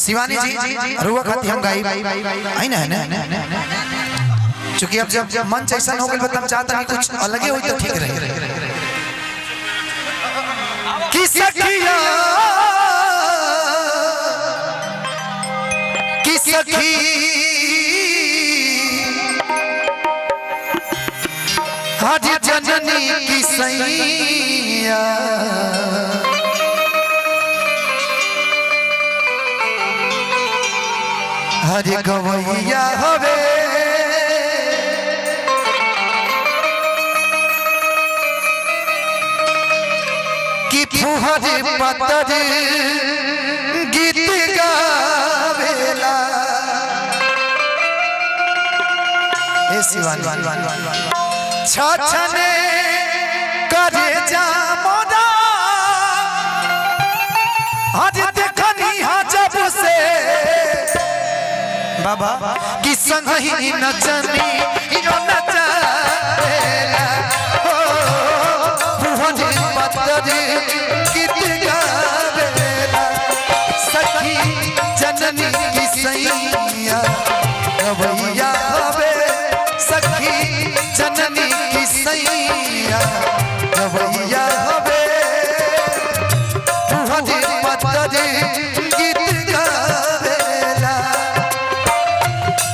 शिवानी जी रुआ खाती हम गाई आई ना है ना, चूंकि अब जब मन ऐसा हो गया तो हम चाहते हैं कुछ अलग ही हो तो ठीक रहे। कि सखिया कि सखी आज जननी की सैया हरे गवैया हवे कि फुहरे पतर गीत गावेला ए शिवानी छछने करे जा मोदा आज देखनी हा जब से बाबा कि संग ही नचनी यो नचावेला हो फुहरे पतर गीत गावेला सखी जननी की सैया गवैया हवे सखी जननी की सैया गवैया हवे फुहरे पतर गीत गावेला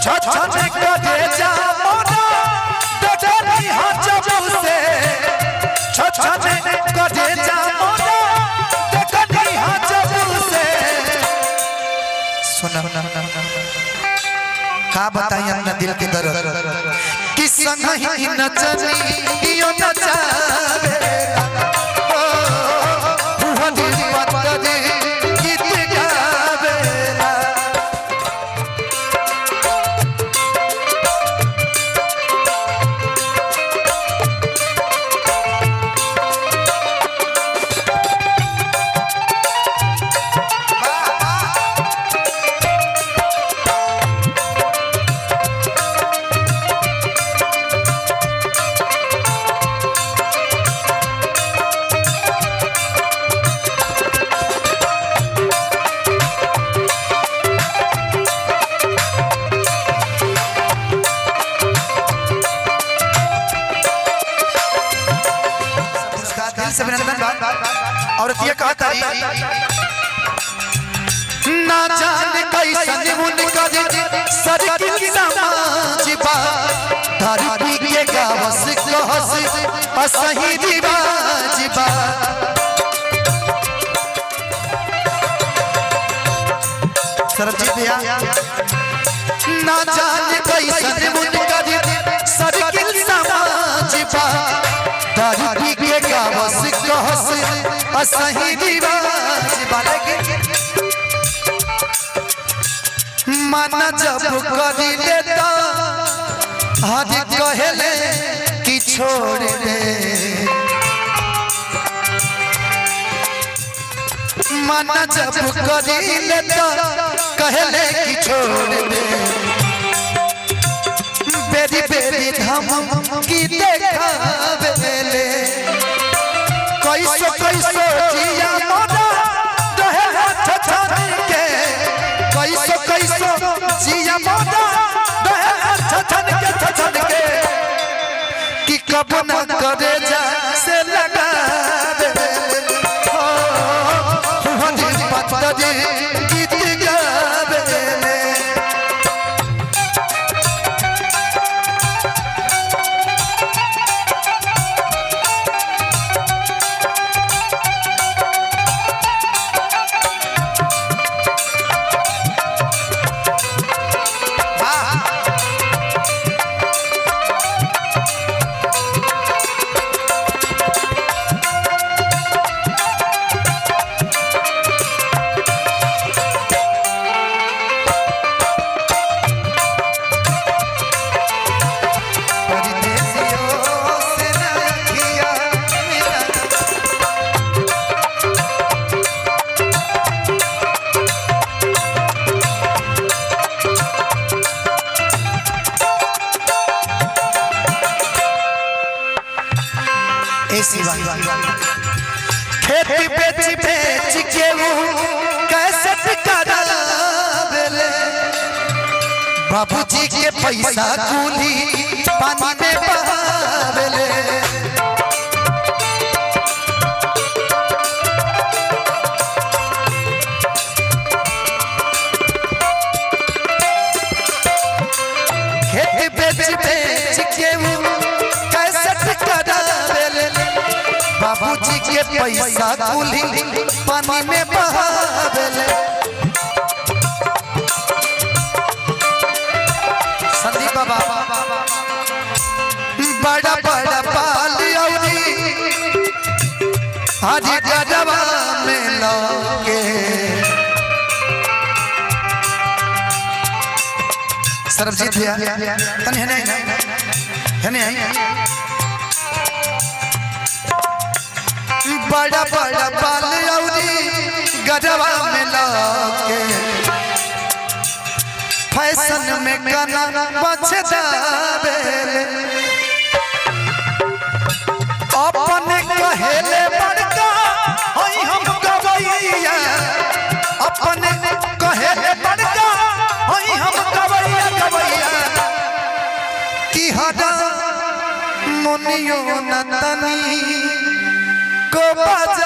छछने करे जा मोदा देखनी हा जब से छछने करे जा मोदा देखनी हा जब से सुना का बताई अपना दिल के दर्द कि संग ही नचनी यो नचावेला फुहरे पतर गीत गावेला और ये कहा था ना जाने कैसन उनका सरकिल समाज बा धरती के गावस कहस असही रिवाज बा सरजीत भैया ना जाने कैसन उनका सरकिल समाज बा धरती के गावस कहस असही रिवाज बाले मन जब करी लेता हद कहले कि छोड़ दे मन जब करी लेता कहले कि छोड़ दे बेरी बेरी धम की देखावेले कैसो कैसो जिया मोदा रहे छछन के कैसो कैसो जिया मोदा रहे छछन के कि कब न करे जा से लगा दे हो फुहरे पतर गीत गावेले खेती बेच बेच के वो कैसे करा बाबूजी के पैसा कूली पानी में बहावेले खेत बेच बेच के कैसेट करावेले बाबूजी के पैसा कूली पानी में बहावेले संदीप बाबा बड़ा बड़ा पाली आज गजवा में लगे सरबजीत भैया तने है नहीं बड़ा बड़ा पाली गजवा में लगे फैशन में गाना बचदावेले अपने कहेले बड़का हई हम गवैया अपने कहेले बड़का हई हम गवैया की हदा मुनियो नतनी को बज